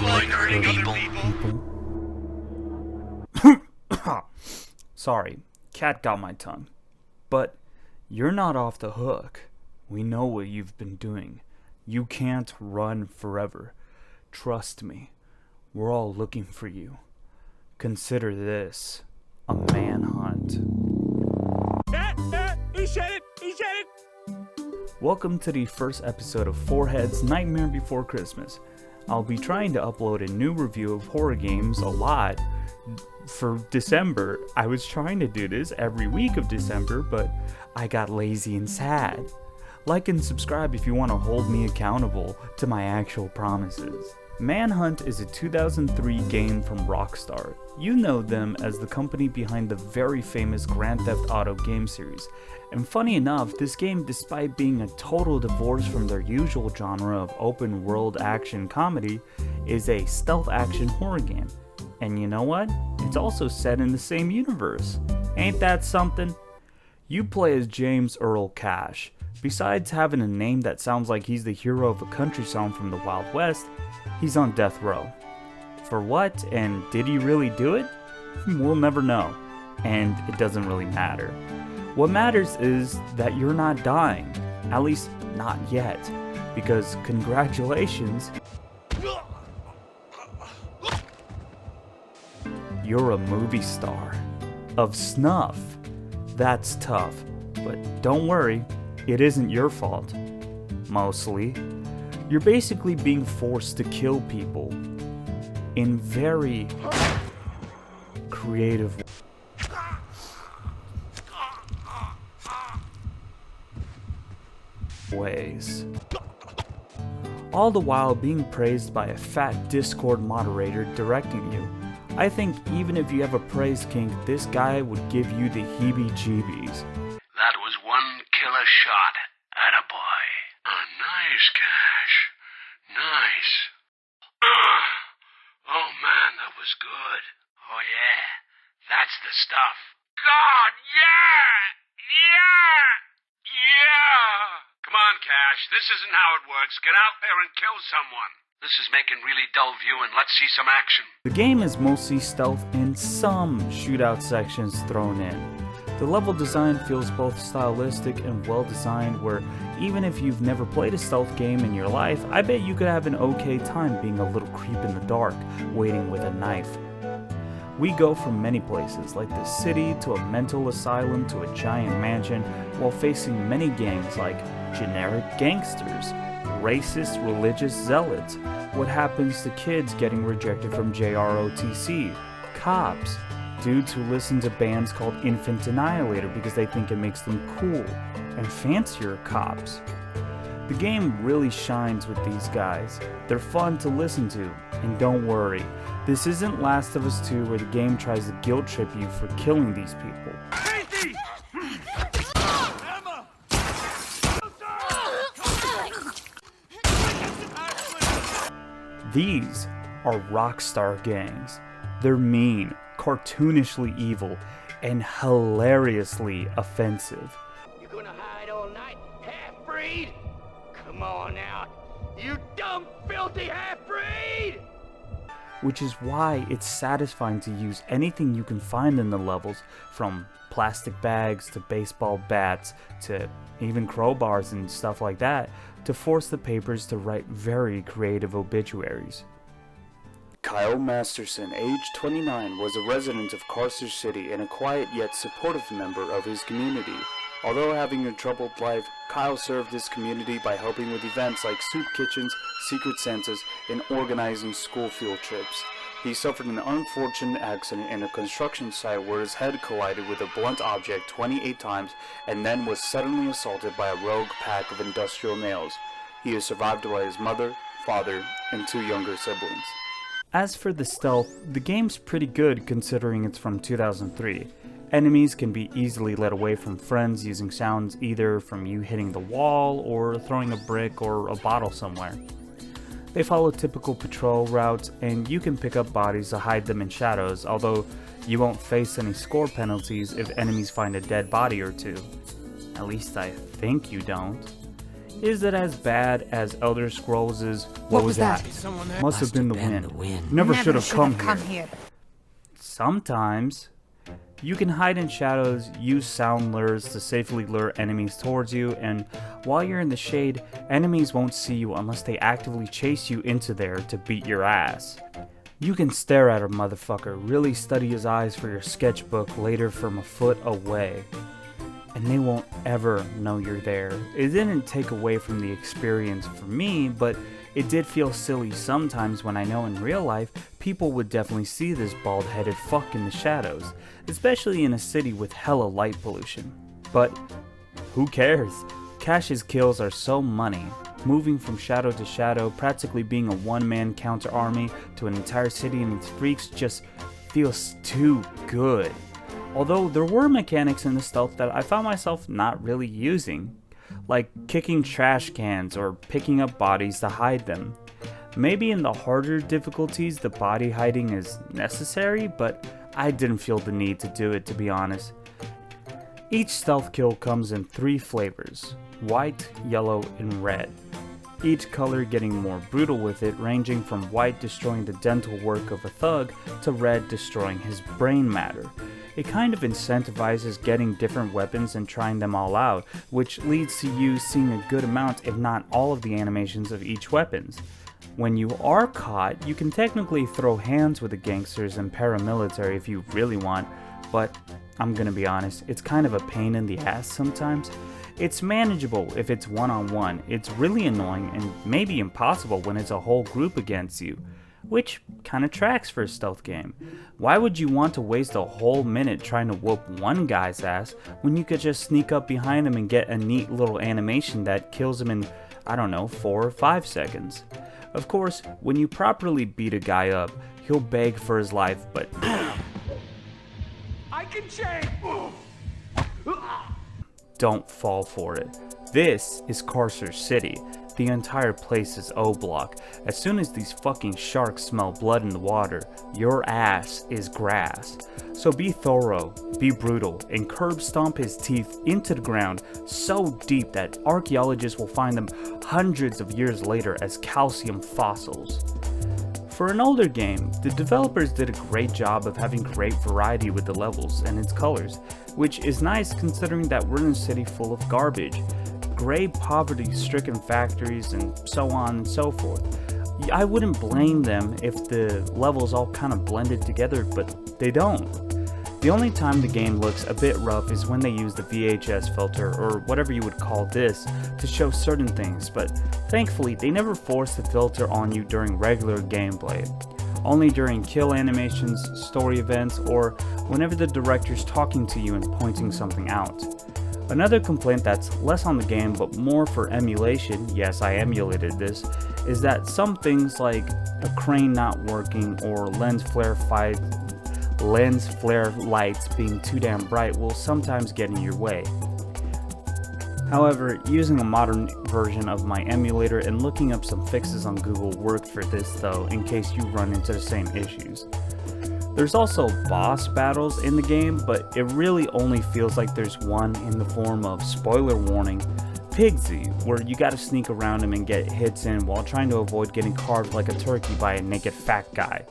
like hurting other people? Sorry, cat got my tongue. But you're not off the hook. We know what you've been doing. You can't run forever. Trust me. We're all looking for you. Consider this a manhunt. He said it! He said it! Welcome to the first episode of Fourhead's Nightmare Before Christmas. I'll be trying to upload a new review of horror games a lot for December. I was trying to do this every week of December, but I got lazy and sad. Like and subscribe if you want to hold me accountable to my actual promises. Manhunt is a 2003 game from Rockstar. You know them as the company behind the very famous Grand Theft Auto game series. And funny enough, this game, despite being a total divorce from their usual genre of open world action comedy, is a stealth action horror game. And you know what? It's also set in the same universe. Ain't that something? You play as James Earl Cash. Besides having a name that sounds like he's the hero of a country song from the Wild West, he's on death row. For what, and did he really do it? We'll never know, and it doesn't really matter. What matters is that you're not dying, at least not yet, because congratulations, you're a movie star. Of snuff. That's tough, but don't worry, it isn't your fault. Mostly. You're basically being forced to kill people in very creative ways. All the while being praised by a fat Discord moderator directing you. I think even if you have a praise kink, this guy would give you the heebie-jeebies. That was one killer shot. Attaboy. Oh, nice, Cash. Nice. Oh, man, that was good. Oh, yeah. That's the stuff. God, yeah! Yeah! Yeah! Come on, Cash. This isn't how it works. Get out there and kill someone. This is making really dull viewing. Let's see some action. The game is mostly stealth and some shootout sections thrown in. The level design feels both stylistic and well designed, where even if you've never played a stealth game in your life, I bet you could have an okay time being a little creep in the dark, waiting with a knife. We go from many places, like the city to a mental asylum to a giant mansion, while facing many gangs like generic gangsters, racist religious zealots, what happens to kids getting rejected from JROTC, cops, dudes who listen to bands called Infant Annihilator because they think it makes them cool, and fancier cops. The game really shines with these guys. They're fun to listen to, and don't worry, this isn't Last of Us 2 where the game tries to guilt trip you for killing these people. These are Rockstar gangs. They're mean, cartoonishly evil, and hilariously offensive. You gonna hide all night, half-breed? Come on out, you dumb, filthy half-breed! Which is why it's satisfying to use anything you can find in the levels, from plastic bags to baseball bats to even crowbars and stuff like that, to force the papers to write very creative obituaries. Kyle Masterson, age 29, was a resident of Carcer City and a quiet yet supportive member of his community. Although having a troubled life, Kyle served his community by helping with events like soup kitchens, secret Santas, and organizing school field trips. He suffered an unfortunate accident in a construction site where his head collided with a blunt object 28 times and then was suddenly assaulted by a rogue pack of industrial males. He is survived by his mother, father, and 2 younger siblings. As for the stealth, the game's pretty good considering it's from 2003. Enemies can be easily led away from friends using sounds either from you hitting the wall or throwing a brick or a bottle somewhere. They follow typical patrol routes, and you can pick up bodies to hide them in shadows, although you won't face any score penalties if enemies find a dead body or two. At least I think you don't. Is it as bad as Elder Scrolls' What was that? Someone there? Must have been the wind. Never should have come here. Sometimes. You can hide in shadows, use sound lures to safely lure enemies towards you, and while you're in the shade, enemies won't see you unless they actively chase you into there to beat your ass. You can stare at a motherfucker, really study his eyes for your sketchbook later from a foot away, and they won't ever know you're there. It didn't take away from the experience for me, but it did feel silly sometimes when I know in real life people would definitely see this bald-headed fuck in the shadows, especially in a city with hella light pollution. But who cares? Cash's kills are so money. Moving from shadow to shadow, practically being a one-man counter army to an entire city and its freaks just feels too good. Although there were mechanics in the stealth that I found myself not really using, like kicking trash cans or picking up bodies to hide them. Maybe in the harder difficulties the body hiding is necessary, but I didn't feel the need to do it, to be honest. Each stealth kill comes in 3 flavors, white, yellow, and red. Each color getting more brutal with it, ranging from white destroying the dental work of a thug to red destroying his brain matter. It kind of incentivizes getting different weapons and trying them all out, which leads to you seeing a good amount if not all of the animations of each weapons. When you are caught, you can technically throw hands with the gangsters and paramilitary if you really want, but I'm gonna be honest, it's kind of a pain in the ass sometimes. It's manageable if it's one-on-one, it's really annoying and maybe impossible when it's a whole group against you, which kinda tracks for a stealth game. Why would you want to waste a whole minute trying to whoop one guy's ass when you could just sneak up behind him and get a neat little animation that kills him in, I don't know, 4 or 5 seconds? Of course, when you properly beat a guy up, he'll beg for his life, but I can change. don't fall for it. This is Carcer City. The entire place is O-block. As soon as these fucking sharks smell blood in the water, your ass is grass. So be thorough, be brutal, and curb stomp his teeth into the ground so deep that archaeologists will find them hundreds of years later as calcium fossils. For an older game, the developers did a great job of having great variety with the levels and its colors, which is nice considering that we're in a city full of garbage. Gray poverty-stricken factories and so on and so forth. I wouldn't blame them if the levels all kind of blended together, but they don't. The only time the game looks a bit rough is when they use the VHS filter, or whatever you would call this, to show certain things, but thankfully they never force the filter on you during regular gameplay. Only during kill animations, story events, or whenever the director's talking to you and pointing something out. Another complaint that's less on the game but more for emulation, yes I emulated this, is that some things like a crane not working or lens flare lights being too damn bright will sometimes get in your way. However, using a modern version of my emulator and looking up some fixes on Google worked for this though, in case you run into the same issues. There's also boss battles in the game, but it really only feels like there's one in the form of, spoiler warning, Pigsy, where you gotta sneak around him and get hits in while trying to avoid getting carved like a turkey by a naked fat guy.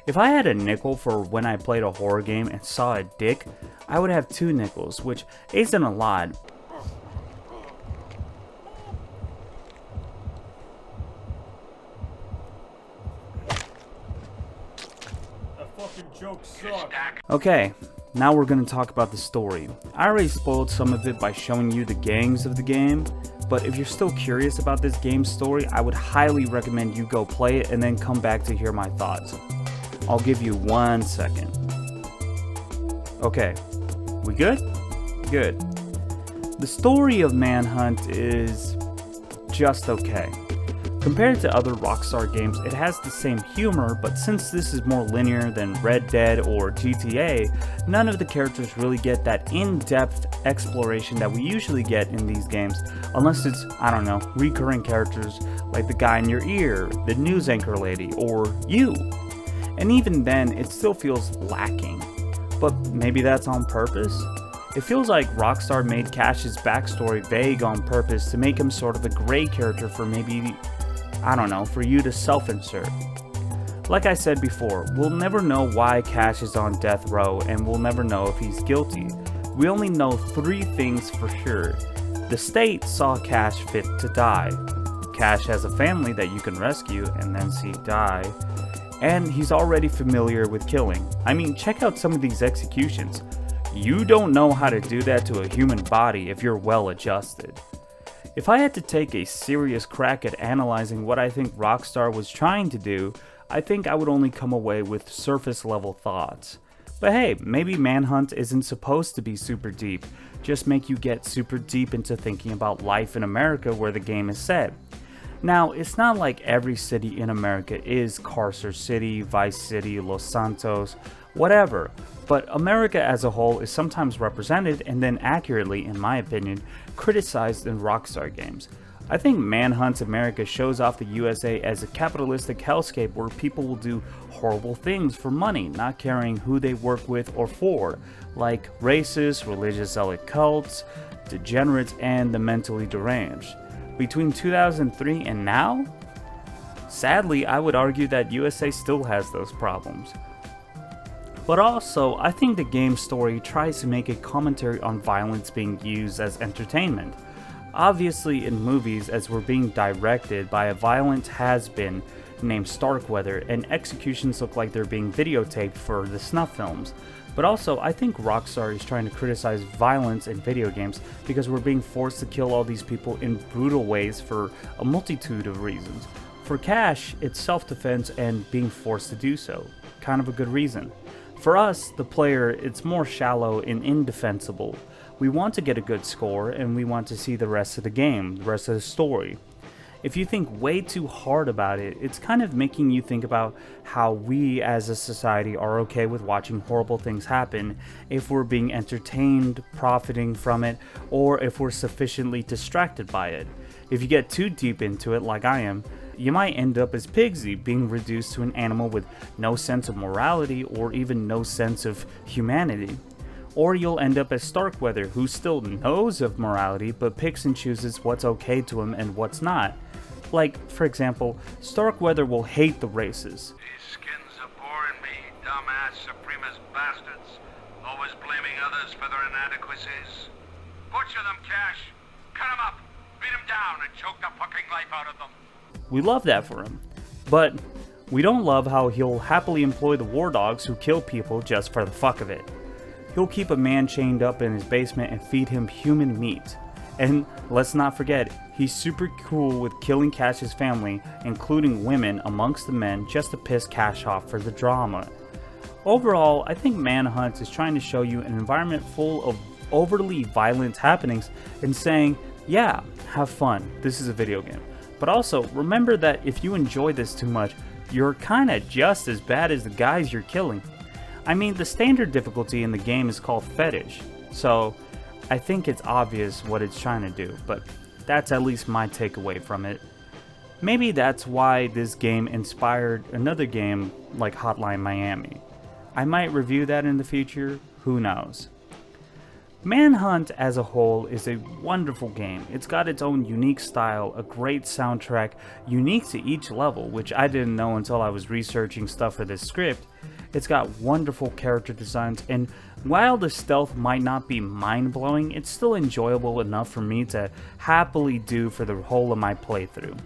If I had a nickel for when I played a horror game and saw a dick, I would have 2 nickels, which isn't a lot. Okay, now we're gonna talk about the story. I already spoiled some of it by showing you the gangs of the game, but if you're still curious about this game's story, I would highly recommend you go play it and then come back to hear my thoughts. I'll give you 1 second. Okay, we good? Good. The story of Manhunt is just okay. Compared to other Rockstar games, it has the same humor, but since this is more linear than Red Dead or GTA, none of the characters really get that in-depth exploration that we usually get in these games, unless it's, I don't know, recurring characters like the guy in your ear, the news anchor lady, or you. And even then, it still feels lacking. But maybe that's on purpose? It feels like Rockstar made Cash's backstory vague on purpose to make him sort of a gray character for maybe, I don't know, for you to self-insert. Like I said before, we'll never know why Cash is on death row, and we'll never know if he's guilty. We only know 3 things for sure. The state saw Cash fit to die. Cash has a family that you can rescue and then see die. And he's already familiar with killing. I mean, check out some of these executions. You don't know how to do that to a human body if you're well adjusted. If I had to take a serious crack at analyzing what I think Rockstar was trying to do, I think I would only come away with surface level thoughts. But hey, maybe Manhunt isn't supposed to be super deep, just make you get super deep into thinking about life in America where the game is set. Now, it's not like every city in America is Carcer City, Vice City, Los Santos, whatever, but America as a whole is sometimes represented and then accurately, in my opinion, criticized in Rockstar games. I think Manhunt America shows off the USA as a capitalistic hellscape where people will do horrible things for money, not caring who they work with or for, like racists, religious zealot cults, degenerates, and the mentally deranged. Between 2003 and now? Sadly, I would argue that USA still has those problems. But also, I think the game's story tries to make a commentary on violence being used as entertainment. Obviously, in movies, as we're being directed by a violent has-been named Starkweather, and executions look like they're being videotaped for the snuff films. But also, I think Rockstar is trying to criticize violence in video games because we're being forced to kill all these people in brutal ways for a multitude of reasons. For Cash, it's self-defense and being forced to do so. Kind of a good reason. For us, the player, it's more shallow and indefensible. We want to get a good score and we want to see the rest of the game, the rest of the story. If you think way too hard about it, it's kind of making you think about how we as a society are okay with watching horrible things happen if we're being entertained, profiting from it, or if we're sufficiently distracted by it. If you get too deep into it like I am, you might end up as Pigsy, being reduced to an animal with no sense of morality or even no sense of humanity. Or you'll end up as Starkweather, who still knows of morality but picks and chooses what's okay to him and what's not. Like, for example, Starkweather will hate the races. These skins are boring me, dumbass supremacist bastards, always blaming others for their inadequacies. Butcher them, Cash. Cut them up, beat them down, and choke the fucking life out of them. We love that for him. But we don't love how he'll happily employ the war dogs who kill people just for the fuck of it. He'll keep a man chained up in his basement and feed him human meat. And let's not forget, he's super cool with killing Cash's family, including women amongst the men, just to piss Cash off for the drama. Overall, I think Manhunt is trying to show you an environment full of overly violent happenings and saying, yeah, have fun, this is a video game. But also, remember that if you enjoy this too much, you're kinda just as bad as the guys you're killing. I mean, the standard difficulty in the game is called Fetish, so I think it's obvious what it's trying to do, but that's at least my takeaway from it. Maybe that's why this game inspired another game like Hotline Miami. I might review that in the future, who knows. Manhunt as a whole is a wonderful game. It's got its own unique style, a great soundtrack, unique to each level, which I didn't know until I was researching stuff for this script. It's got wonderful character designs, and while the stealth might not be mind-blowing, it's still enjoyable enough for me to happily do for the whole of my playthrough.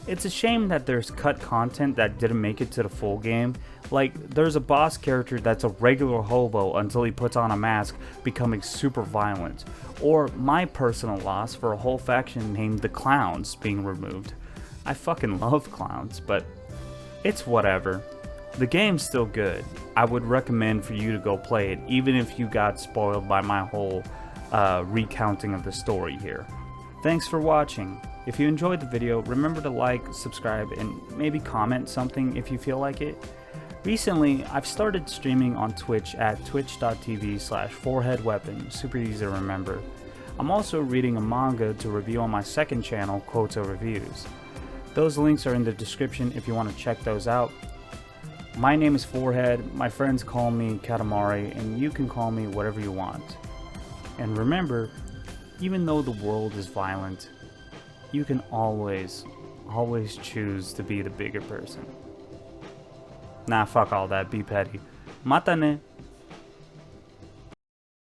It's a shame that there's cut content that didn't make it to the full game. Like, there's a boss character that's a regular hobo until he puts on a mask, becoming super violent. Or my personal loss for a whole faction named the Clowns being removed. I fucking love clowns, but it's whatever. The game's still good. I would recommend for you to go play it, even if you got spoiled by my whole recounting of the story here. Thanks for watching. If you enjoyed the video, remember to like, subscribe, and maybe comment something if you feel like it. Recently, I've started streaming on Twitch at twitch.tv/Fourheadweapon, super easy to remember. I'm also reading a manga to review on my second channel, Quota Reviews. Those links are in the description if you want to check those out. My name is Fourhead, my friends call me Katamari, and you can call me whatever you want. And remember, even though the world is violent, you can always choose to be the bigger person. Nah, fuck all that, be petty. Mata ne.